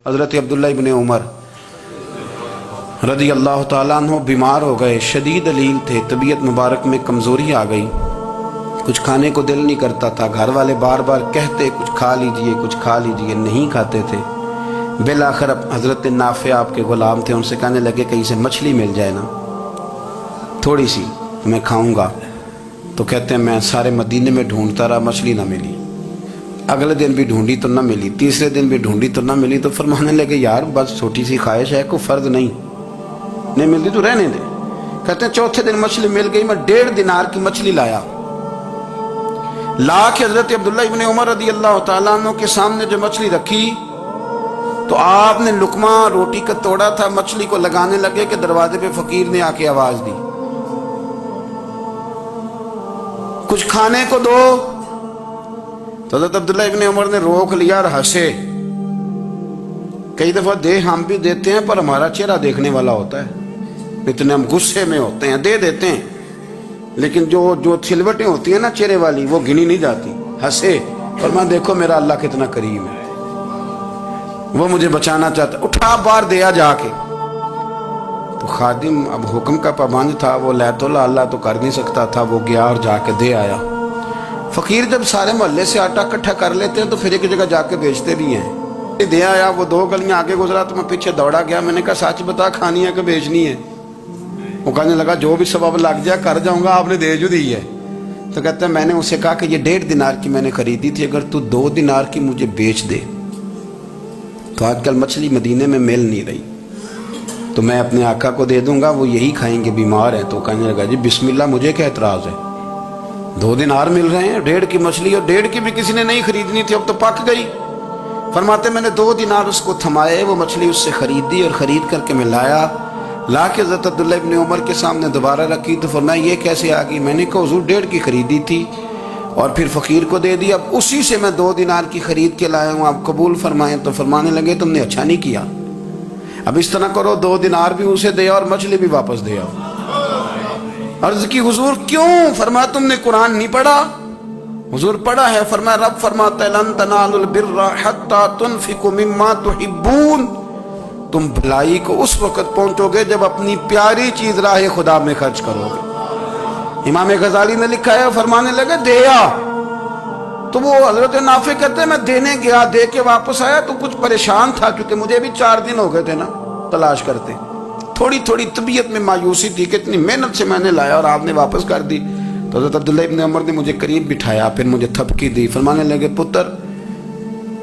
حضرت عبداللہ ابن عمر رضی اللہ تعالیٰ عنہ بیمار ہو گئے، شدید علیل تھے، طبیعت مبارک میں کمزوری آ گئی، کچھ کھانے کو دل نہیں کرتا تھا، گھر والے بار بار کہتے کچھ کھا لیجئے کچھ کھا لیجئے، نہیں کھاتے تھے۔ بالآخر حضرت نافع آپ کے غلام تھے، ان سے کہنے لگے کہیں سے مچھلی مل جائے نا تھوڑی سی میں کھاؤں گا، تو کہتے ہیں میں سارے مدینے میں ڈھونڈتا رہا، مچھلی نہ ملی، اگلے دن بھی ڈھونڈی تو نہ ملی، تیسرے دن بھی ڈھونڈی تو نہ ملی، تو فرمانے لگے یار بس چھوٹی سی خواہش ہے، کوئی فرض نہیں ملتی تو رہنے دے۔ کہتے ہیں چوتھے دن مچھلی مل گئی، میں 1.5 دینار کی مچھلی لا کے حضرت عبداللہ ابن عمر رضی اللہ تعالیٰ عنہ کے سامنے جو مچھلی رکھی تو آپ نے لقمہ روٹی کا توڑا تھا، مچھلی کو لگانے لگے کہ دروازے پہ فقیر نے آ کے آواز دی کچھ کھانے کو دو، تو حضرت عبداللہ ابن عمر نے روک لیا اور ہنسے۔ کئی دفعہ ہم بھی دیتے ہیں پر ہمارا چہرہ دیکھنے والا ہوتا ہے، اتنے ہم غصے میں ہوتے ہیں دے دیتے ہیں، لیکن جو چھلوٹیں ہوتی ہیں نا چہرے والی وہ گنی نہیں جاتی۔ ہنسے اور میں دیکھو میرا اللہ کتنا کریم ہے، وہ مجھے بچانا چاہتا، اٹھا بار دیا جا کے۔ تو خادم اب حکم کا پابند تھا، وہ لیت اللہ تو کر نہیں سکتا تھا، وہ گیا اور جا کے دے آیا۔ فقیر جب سارے محلے سے آٹا اکٹھا کر لیتے ہیں تو پھر ایک جگہ جا کے بیچتے بھی ہیں۔ دے آیا، وہ 2 گلیاں آگے گزرا تو میں پیچھے دوڑا گیا، میں نے کہا سچ بتا کھانی ہے کہ بیچنی ہے؟ وہ کہنے لگا جو بھی سبب لگ جائے کر جاؤں گا، آپ نے دے جو دی ہے۔ تو کہتا ہے میں نے اسے کہا کہ یہ 1.5 دینار کی میں نے خریدی تھی، اگر تو 2 دینار کی مجھے بیچ دے تو آج کل مچھلی مدینے میں مل نہیں رہی، تو میں اپنے آقا کو دے دوں گا، وہ یہی کھائیں گے، بیمار ہے۔ تو کہنے لگا جی بسم اللہ، مجھے کیا اعتراض ہے، 2 دینار مل رہے ہیں، 1.5 کی مچھلی، اور 1.5 کی بھی کسی نے نہیں خریدنی تھی، اب تو پک گئی۔ فرماتے میں نے 2 دینار اس کو تھمائے، وہ مچھلی اس سے خریدی اور خرید کر کے میں لا کے حضرت عبداللہ ابن عمر کے سامنے دوبارہ رکھی، تو فرمایا یہ کیسے آ گئی؟ میں نے کہا حضور 1.5 کی خریدی تھی اور پھر فقیر کو دے دی، اب اسی سے میں 2 دینار کی خرید کے لایا ہوں، آپ قبول فرمائیں۔ تو فرمانے لگے تم نے اچھا نہیں کیا، اب اس طرح کرو 2 دینار بھی اسے دے اور مچھلی بھی واپس دے آؤ۔ عرض کی حضور کیوں؟ فرمایا تم نے قرآن نہیں پڑھا؟ حضور پڑھا ہے۔ فرمایا رب فرماتا ہے لن تنالوا البر حتی تنفقوا مما تحبون، تم بھلائی کو اس وقت پہنچو گے جب اپنی پیاری چیز راہ خدا میں خرچ کرو گے۔ امام غزالی نے لکھا ہے، فرمانے لگے دیا، تو وہ حضرت نافع کہتے ہیں میں دینے گیا، دے کے واپس آیا تو کچھ پریشان تھا، کیونکہ مجھے بھی 4 دن ہو گئے تھے نا تلاش کرتے، تھوڑی طبیعت میں مایوسی تھی کہ اتنی محنت سے میں نے لایا اور آپ نے واپس کر دی۔ تو حضرت عبداللہ ابن عمر نے مجھے قریب بٹھایا، پھر مجھے تھپکی دی، فرمانے لگے پتر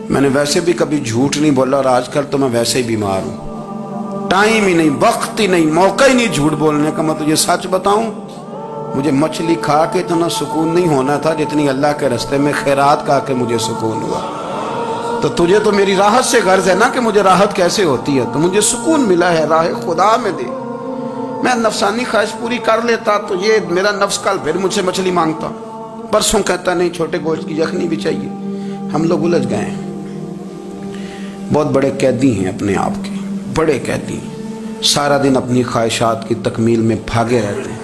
میں نے ویسے بھی کبھی جھوٹ نہیں بولا، اور آج کل تو میں ویسے ہی بیمار ہوں، ٹائم ہی نہیں، وقت ہی نہیں، موقع ہی نہیں جھوٹ بولنے کا، میں تجھے سچ بتاؤں مجھے مچھلی کھا کے اتنا سکون نہیں ہونا تھا جتنی اللہ کے راستے میں خیرات کھا کے مجھے سکون ہوا۔ تو تجھے تو میری راحت سے غرض ہے نا کہ مجھے راحت کیسے ہوتی ہے، تو مجھے سکون ملا ہے، راہ خدا میں دے، میں نفسانی خواہش پوری کر لیتا تو یہ میرا نفس کل پھر مجھ سے مچھلی مانگتا، پرسوں کہتا نہیں چھوٹے گوشت کی یخنی بھی چاہیے۔ ہم لوگ الجھ گئے ہیں، بہت بڑے قیدی ہیں اپنے آپ کے، بڑے قیدی، سارا دن اپنی خواہشات کی تکمیل میں بھاگے رہتے ہیں۔